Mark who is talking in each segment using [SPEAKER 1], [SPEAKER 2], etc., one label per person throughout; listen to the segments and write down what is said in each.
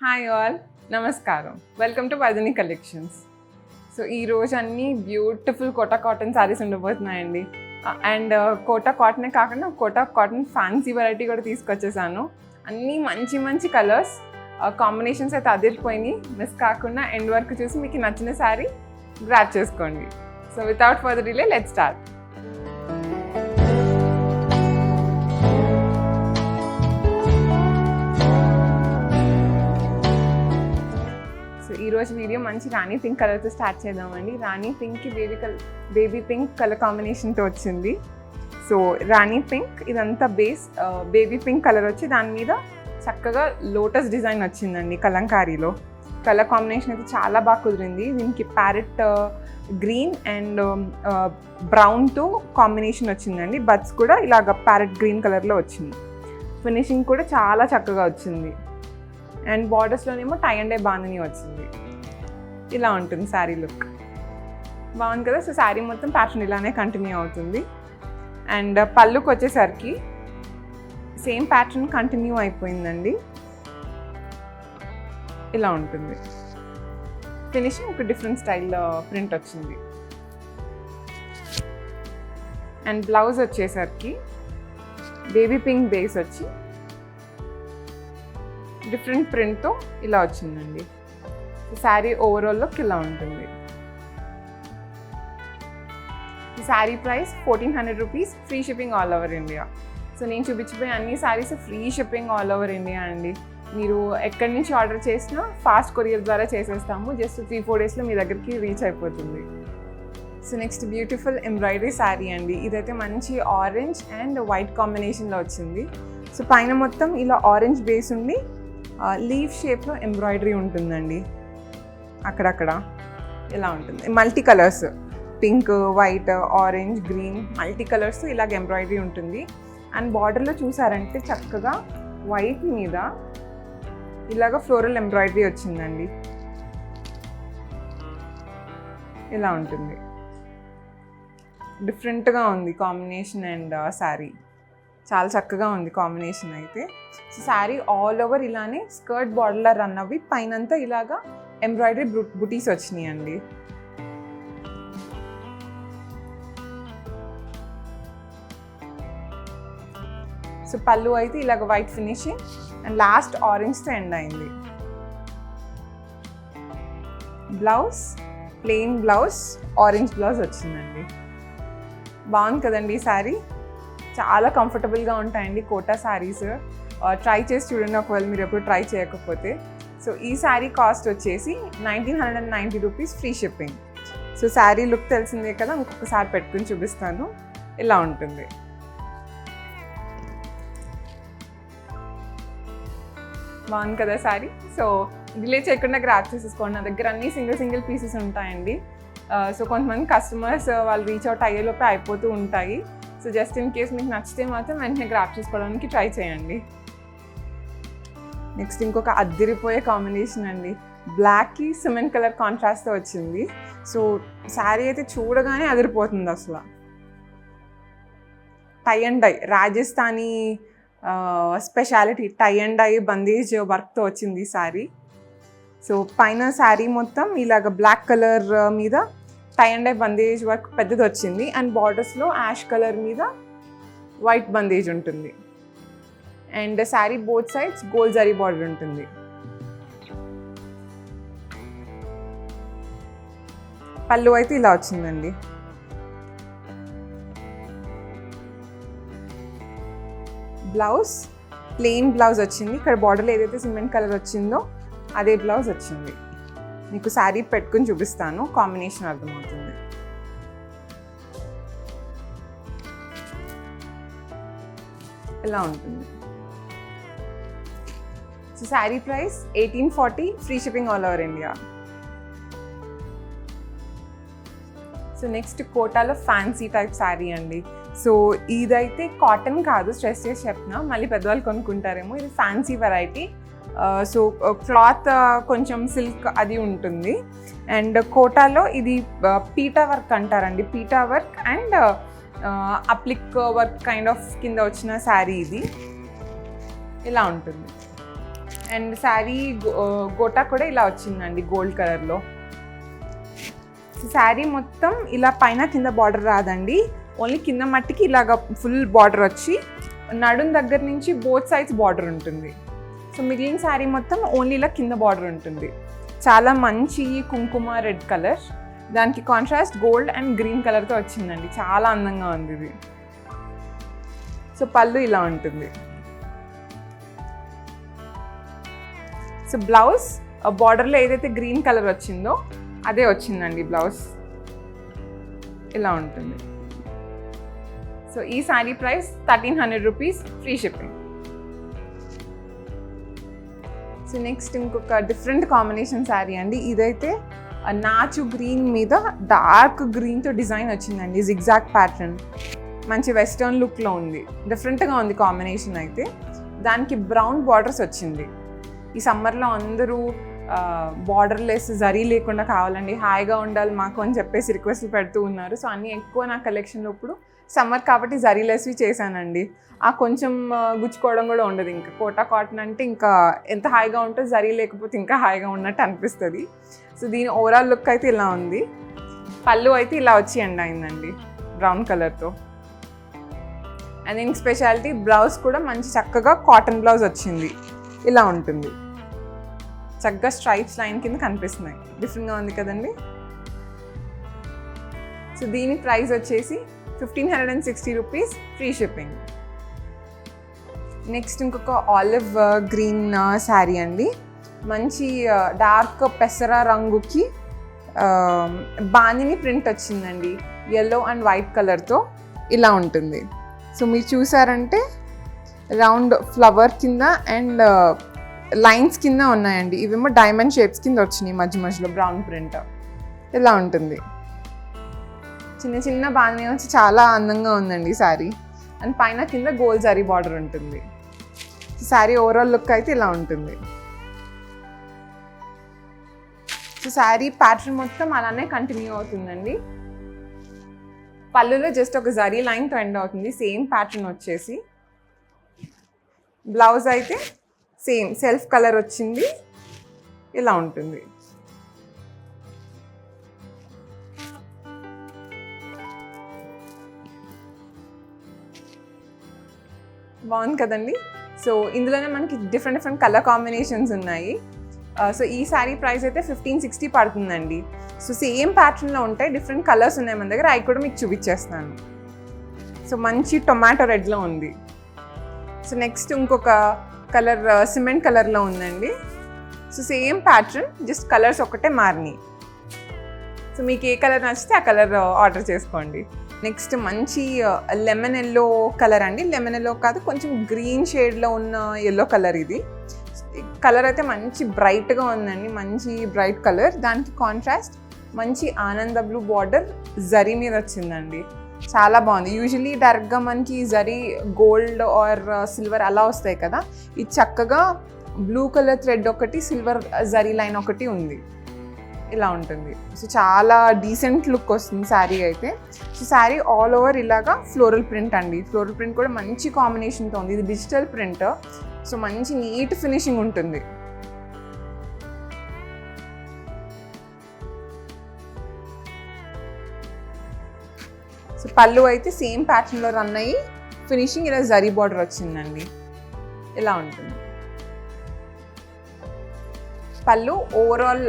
[SPEAKER 1] Hi all, నమస్కారం. Welcome to Vardhini collections. So ఈరోజు అన్నీ బ్యూటిఫుల్ కోటా కాటన్ శారీస్ ఉండబోతున్నాయండి. అండ్ కోటా కాటనే కాకుండా కోటా కాటన్ ఫ్యాన్సీ వెరైటీ కూడా తీసుకొచ్చేసాను. అన్నీ మంచి మంచి కలర్స్ కాంబినేషన్స్ అయితే అదిరిపోయినాయి. మిస్ కాకుండా ఎండ్ వరకు చూసి మీకు నచ్చిన శారీ గ్రాబ్ చేసుకోండి. So without further delay let's start. ఈరోజు వీడియో మంచి రాణి పింక్ కలర్తో స్టార్ట్ చేద్దామండి. రాణి పింక్కి బేబీ పింక్ కలర్ కాంబినేషన్తో వచ్చింది. సో రాణి పింక్ ఇదంతా బేస్ బేబీ పింక్ కలర్ వచ్చి దాని మీద చక్కగా లోటస్ డిజైన్ వచ్చిందండి. కలంకారీలో కలర్ కాంబినేషన్ అయితే చాలా బాగా కుదిరింది. దీనికి ప్యారెట్ గ్రీన్ అండ్ బ్రౌన్తో కాంబినేషన్ వచ్చిందండి. బడ్స్ కూడా ఇలాగ ప్యారెట్ గ్రీన్ కలర్లో వచ్చింది. ఫినిషింగ్ కూడా చాలా చక్కగా వచ్చింది. అండ్ బార్డర్స్లోనేమో టై అండ్ డై బాందని వచ్చింది. ఇలా ఉంటుంది శారీ లుక్. బాగుంది కదా. సో శారీ మొత్తం ప్యాటర్న్ ఇలానే కంటిన్యూ అవుతుంది. అండ్ పళ్ళుకి వచ్చేసరికి సేమ్ ప్యాటర్న్ కంటిన్యూ అయిపోయిందండి. ఇలా ఉంటుంది. ఫినిషింగ్ ఒక డిఫరెంట్ స్టైల్లో ప్రింట్ వచ్చింది. అండ్ బ్లౌజ్ వచ్చేసరికి బేబీ పింక్ బేస్ వచ్చి డిఫరెంట్ ప్రింట్తో ఇలా వచ్చిందండి. శారీ ఓవరాల్ లుక్ ఇలా ఉంటుంది. ఈ sari price 1400 rupees, free shipping all over India. So నేను చూపించిపోయి అన్ని saris free shipping all over India అండి. మీరు ఎక్కడి నుంచి ఆర్డర్ చేసినా ఫాస్ట్ కొరియర్ ద్వారా చేసేస్తాము. జస్ట్ 3-4 డేస్లో మీ దగ్గరికి రీచ్ అయిపోతుంది. So next beautiful embroidery sari అండి. ఇదైతే మంచి ఆరెంజ్ అండ్ వైట్ కాంబినేషన్లో వచ్చింది. సో పైన మొత్తం ఇలా ఆరెంజ్ బేస్ ఉండి లీఫ్ షేప్లో ఎంబ్రాయిడరీ ఉంటుందండి. అక్కడక్కడ ఇలా ఉంటుంది. Multi colours pink, white, orange, green multi colours ఇలాగ ఎంబ్రాయిడరీ ఉంటుంది. అండ్ బార్డర్లో చూసారంటే చక్కగా వైట్ మీద ఇలాగ ఫ్లోరల్ ఎంబ్రాయిడరీ వచ్చిందండి. ఇలా ఉంటుంది. డిఫరెంట్గా ఉంది కాంబినేషన్ అండ్ శారీ చాలా చక్కగా ఉంది కాంబినేషన్ అయితే. సో శారీ ఆల్ ఓవర్ ఇలానే స్కర్ట్ బార్డర్లో రన్ అవి పైనంతా ఇలాగా ఎంబ్రాయిడరీ బుటీస్ వచ్చినాయి అండి. సో పళ్ళు అయితే ఇలాగ వైట్ ఫినిషింగ్ అండ్ లాస్ట్ ఆరెంజ్తో ఎండ్ అయింది. Blouse plain blouse, orange blouse వచ్చిందండి. బాగుంది కదండి ఈ శారీ. చాలా కంఫర్టబుల్గా ఉంటాయండి కోటా శారీస్. ట్రై చేసి చూడండి ఒకవేళ మీరు ఎప్పుడు ట్రై చేయకపోతే. సో ఈ శారీ కాస్ట్ వచ్చేసి 1990 rupees, free shipping. So sari look తెలిసిందే కదా, ఇంకొకసారి పెట్టుకుని చూపిస్తాను. ఇలా ఉంటుంది. బాగుంది కదా శారీ. సో డిలే చేయకుండా గ్రాబ్ చేసేసుకోండి. నా దగ్గర అన్ని సింగిల్ పీసెస్ ఉంటాయండి. సో కొంతమంది కస్టమర్స్ వాళ్ళు రీచ్ అవుట్ అయ్యేలోపే అయిపోతూ ఉంటాయి. సో జస్ట్ ఇన్ కేస్ మీకు నచ్చితే మాత్రం వెంటనే గ్రాబ్ చేసుకోవడానికి ట్రై చేయండి. నెక్స్ట్ ఇంకొక అద్దిరిపోయే కాంబినేషన్ అండి. బ్లాక్కి సిమెంట్ కలర్ కాంట్రాస్ట్తో వచ్చింది. సో శారీ అయితే చూడగానే అదిరిపోతుంది అసలు. Tie and dye Rajasthani speciality tie and dye bandhej వర్క్తో వచ్చింది ఈ శారీ. సో పైన శారీ మొత్తం ఇలాగ బ్లాక్ కలర్ మీద tie and dye bandhej work పెద్దది వచ్చింది. అండ్ బార్డర్స్లో యాష్ కలర్ మీద వైట్ బందేజ్ ఉంటుంది. And sari both sides gold zari border ఉంటుంది. పళ్ళు అయితే ఇలా వచ్చిందండి. బ్లౌజ్ ప్లెయిన్ బ్లౌజ్ వచ్చింది. ఇక్కడ బార్డర్లో ఏదైతే సిమెంట్ కలర్ వచ్చిందో అదే బ్లౌజ్ వచ్చింది. మీకు శారీ పెట్టుకుని చూపిస్తాను, కాంబినేషన్ అర్థమవుతుంది. ఇలా ఉంటుంది. So sari price 1840, free shipping all over India. So next కోటాలో ఫ్యాన్సీ టైప్ శారీ అండి. సో ఇదైతే కాటన్ కాదు, స్ట్రెస్ చేసి చెప్పిన మళ్ళీ పెద్దవాళ్ళు కొనుక్కుంటారేమో. ఇది ఫ్యాన్సీ వెరైటీ. సో క్లాత్ కొంచెం సిల్క్ అది ఉంటుంది. అండ్ కోటాలో ఇది పీటా వర్క్ అంటారండి. PETA work and అప్లిక్ work kind of కింద వచ్చిన శారీ ఇది. ఇలా ఉంటుంది. అండ్ శారీ గోటా కూడా ఇలా వచ్చిందండి గోల్డ్ కలర్లో. శారీ మొత్తం ఇలా పైన కింద బార్డర్ రాదండి, ఓన్లీ కింద మట్టికి ఇలాగ ఫుల్ బార్డర్ వచ్చి నడుం దగ్గర నుంచి బోత్ సైడ్స్ బార్డర్ ఉంటుంది. సో మిగిలిన శారీ మొత్తం ఓన్లీ ఇలా కింద బార్డర్ ఉంటుంది. చాలా మంచి కుంకుమ రెడ్ కలర్, దానికి కాంట్రాస్ట్ గోల్డ్ అండ్ గ్రీన్ కలర్తో వచ్చిందండి. చాలా అందంగా ఉంది ఇది. సో పళ్ళు ఇలా ఉంటుంది. సో బ్లౌజ్ బార్డర్లో ఏదైతే గ్రీన్ కలర్ వచ్చిందో అదే వచ్చిందండి బ్లౌజ్. ఇలా ఉంటుంది. సో ఈ sari price 1300 rupees, free shipping. So next ఇంకొక డిఫరెంట్ కాంబినేషన్ శారీ అండి. ఇదైతే నాచు గ్రీన్ మీద డార్క్ గ్రీన్తో డిజైన్ వచ్చిందండి, జిగ్జాగ్ ప్యాటర్న్. మంచి వెస్టర్న్ లుక్లో ఉంది, డిఫరెంట్గా ఉంది కాంబినేషన్. అయితే దానికి బ్రౌన్ బార్డర్స్ వచ్చింది. ఈ సమ్మర్లో అందరూ బార్డర్లెస్ జరీ లేకుండా కావాలండి, హాయిగా ఉండాలి మాకు అని చెప్పేసి రిక్వెస్ట్లు పెడుతూ ఉన్నారు. సో అన్నీ ఎక్కువ నా కలెక్షన్లో ఇప్పుడు సమ్మర్ కాబట్టి జరీలెస్వి చేశానండి. ఆ కొంచెం గుచ్చుకోవడం కూడా ఉండదు. ఇంకా కోటా కాటన్ అంటే ఇంకా ఎంత హాయిగా ఉంటుంది, జరీ లేకపోతే ఇంకా హాయిగా ఉన్నట్టు అనిపిస్తుంది. సో దీని ఓవరాల్ లుక్ అయితే ఇలా ఉంది. పళ్ళు అయితే ఇలా వచ్చి ఎండ్ అయిందండి బ్రౌన్ కలర్తో. అండ్ దీనికి స్పెషాలిటీ బ్లౌజ్ కూడా మంచి చక్కగా కాటన్ బ్లౌజ్ వచ్చింది. ఇలా ఉంటుంది, చక్కగా స్ట్రైప్స్ లైన్ కింద కనిపిస్తున్నాయి. డిఫరెంట్గా ఉంది కదండి. సో దీని ప్రైస్ వచ్చేసి 1560 రూపీస్, ఫ్రీ షిప్పింగ్. నెక్స్ట్ ఇంకొక ఆలివ్ గ్రీన్ శారీ అండి. మంచి డార్క్ పెసర రంగుకి బాణిని ప్రింట్ వచ్చిందండి, ఎల్లో అండ్ వైట్ కలర్తో. ఇలా ఉంటుంది. సో మీరు చూసారంటే రౌండ్ ఫ్లవర్ కింద అండ్ లైన్స్ కింద ఉన్నాయండి. ఇవేమో డైమండ్ షేప్స్ కింద వచ్చినాయి మధ్య మధ్యలో బ్రౌన్ ప్రింట్. ఇలా ఉంటుంది. చిన్న చిన్న బాగానే వచ్చి చాలా అందంగా ఉందండి శారీ. అండ్ పైన కింద గోల్డ్ జరీ బార్డర్ ఉంటుంది. శారీ ఓవరాల్ లుక్ అయితే ఇలా ఉంటుంది. సో శారీ ప్యాటర్న్ మొత్తం అలానే కంటిన్యూ అవుతుందండి. పళ్ళులో జస్ట్ ఒక జరీ లైన్తో ఎండ్ అవుతుంది, సేమ్ ప్యాటర్న్ వచ్చేసి. బ్లౌజ్ అయితే సేమ్ సెల్ఫ్ కలర్ వచ్చింది. ఇలా ఉంటుంది. బాగుంది కదండి. సో ఇందులోనే మనకి డిఫరెంట్ కలర్ కాంబినేషన్స్ ఉన్నాయి. సో ఈ శారీ ప్రైస్ అయితే 1560 పడుతుందండి. సో సేమ్ ప్యాటర్న్లో ఉంటాయి, డిఫరెంట్ కలర్స్ ఉన్నాయి మన దగ్గర, అవి కూడా మీకు చూపించేస్తున్నాను. సో మంచి టొమాటో రెడ్లో ఉంది. సో నెక్స్ట్ ఇంకొక కలర్ సిమెంట్ కలర్లో ఉందండి. So same pattern, just colours ఒకటే మారినాయి. సో మీకు ఏ కలర్ నచ్చితే ఆ కలర్ ఆర్డర్ చేసుకోండి. నెక్స్ట్ మంచి లెమన్ ఎల్లో కలర్ అండి. లెమన్ ఎల్లో కాదు, కొంచెం గ్రీన్ షేడ్లో ఉన్న ఎల్లో కలర్ ఇది. కలర్ అయితే మంచి బ్రైట్గా ఉందండి, మంచి బ్రైట్ కలర్. దానికి కాంట్రాస్ట్ మంచి ఆనంద బ్లూ బార్డర్ జరీ మీద వచ్చిందండి. చాలా బాగుంది. యూజువలీ డైరెక్ట్గా మనకి జరీ గోల్డ్ ఆర్ సిల్వర్ అలా వస్తాయి కదా, ఇది చక్కగా బ్లూ కలర్ థ్రెడ్ ఒకటి, సిల్వర్ జరీ లైన్ ఒకటి ఉంది. ఇలా ఉంటుంది. సో చాలా డీసెంట్ లుక్ వస్తుంది శారీ అయితే. సో శారీ ఆల్ ఓవర్ ఇలాగా ఫ్లోరల్ ప్రింట్ అండి. ఫ్లోరల్ ప్రింట్ కూడా మంచి కాంబినేషన్తో ఉంది. ఇది డిజిటల్ ప్రింట్, సో మంచి నీట్ ఫినిషింగ్ ఉంటుంది. సో పళ్ళు అయితే సేమ్ ప్యాటర్న్లో రన్ అయ్యి ఫినిషింగ్ ఇలా జరీ బార్డర్ వచ్చిందండి. ఇలా ఉంటుంది. పళ్ళు ఓవరాల్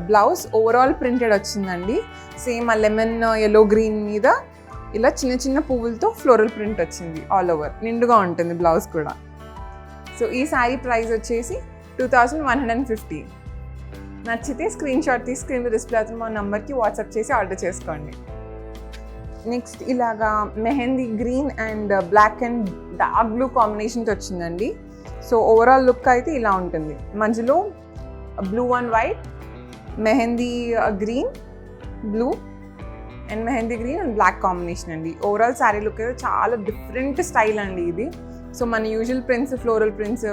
[SPEAKER 1] బ్లౌజ్ ఓవరాల్ ప్రింటెడ్ వచ్చిందండి. సేమ్ ఆ లెమన్ ఎల్లో గ్రీన్ మీద ఇలా చిన్న చిన్న పువ్వులతో ఫ్లోరల్ ప్రింట్ వచ్చింది. ఆల్ ఓవర్ నిండుగా ఉంటుంది బ్లౌజ్ కూడా. సో ఈ శారీ ప్రైస్ వచ్చేసి 2150. నచ్చితే స్క్రీన్ షాట్ తీసి స్క్రీన్ డిస్ప్లే అవుతున్న మా నెంబర్కి వాట్సాప్ చేసి ఆర్డర్ చేసుకోండి. నెక్స్ట్ ఇలాగా mehndi green and black and dark blue కాంబినేషన్తో వచ్చిందండి. సో ఓవరాల్ లుక్ అయితే ఇలా ఉంటుంది. మధ్యలో blue and white, mehndi green, blue and mehndi green and black combination అండి. ఓవరాల్ శారీ లుక్ అయితే చాలా డిఫరెంట్ స్టైల్ అండి ఇది. సో మన యూజువల్ ప్రింట్స్, ఫ్లోరల్ ప్రింట్స్,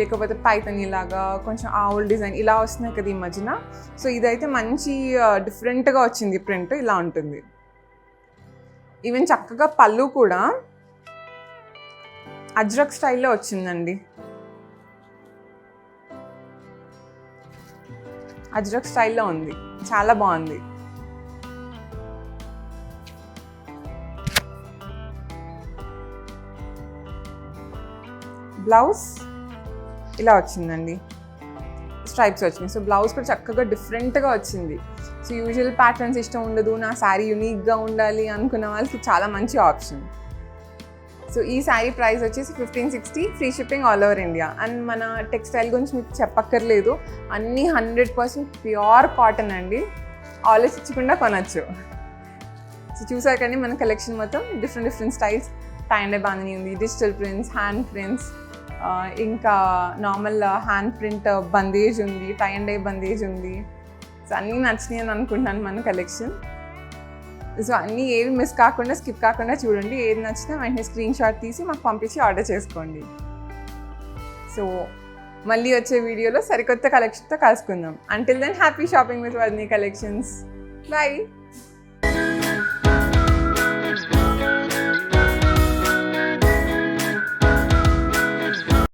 [SPEAKER 1] లేకపోతే పైథాన్ ఇలాగా కొంచెం ఆవుల్ డిజైన్ ఇలా వస్తున్నాయి కదా ఈ మధ్యన. సో ఇదైతే మంచి డిఫరెంట్గా వచ్చింది ప్రింట్. ఇలా ఉంటుంది. ఈవెన్ చక్కగా పళ్ళు కూడా అజ్రక్ స్టైల్లో వచ్చిందండి. అజ్రక్ స్టైల్లో ఉంది, చాలా బాగుంది. బ్లౌజ్ ఇలా వచ్చిందండి, స్ట్రైప్స్ వచ్చినాయి. సో బ్లౌజ్ కూడా చక్కగా డిఫరెంట్గా వచ్చింది. సో యూజువల్ ప్యాటర్న్స్ ఇష్టం ఉండదు, నా శారీ యూనిక్గా ఉండాలి అనుకున్న వాళ్ళకి చాలా మంచి ఆప్షన్. సో ఈ శారీ ప్రైస్ వచ్చేసి 1560, free shipping all over India. And మన టెక్స్టైల్ గురించి మీకు చెప్పక్కర్లేదు, అన్నీ 100% ప్యూర్ కాటన్ అండి, ఆలోచించకుండా కొనచ్చు. సో చూసారు కానీ మన కలెక్షన్ మొత్తం different styles, tie and dye bandhani ఉంది, డిజిటల్ ప్రింట్స్, హ్యాండ్ ప్రింట్స్, ఇంకా నార్మల్ హ్యాండ్ ప్రింట్ బందేజ్ ఉంది, టై అండ్ డై బందేజ్ ఉంది. సో అన్నీ నచ్చినాయి అని అనుకుంటున్నాను మన కలెక్షన్. సో అన్నీ ఏవి మిస్ కాకుండా, స్కిప్ కాకుండా చూడండి. ఏది నచ్చినా వెంటనే స్క్రీన్ షాట్ తీసి మాకు పంపించి ఆర్డర్ చేసుకోండి. సో మళ్ళీ వచ్చే వీడియోలో సరికొత్త కలెక్షన్తో కలుసుకుందాం. Until then happy shopping with Vardhini collections. Bye.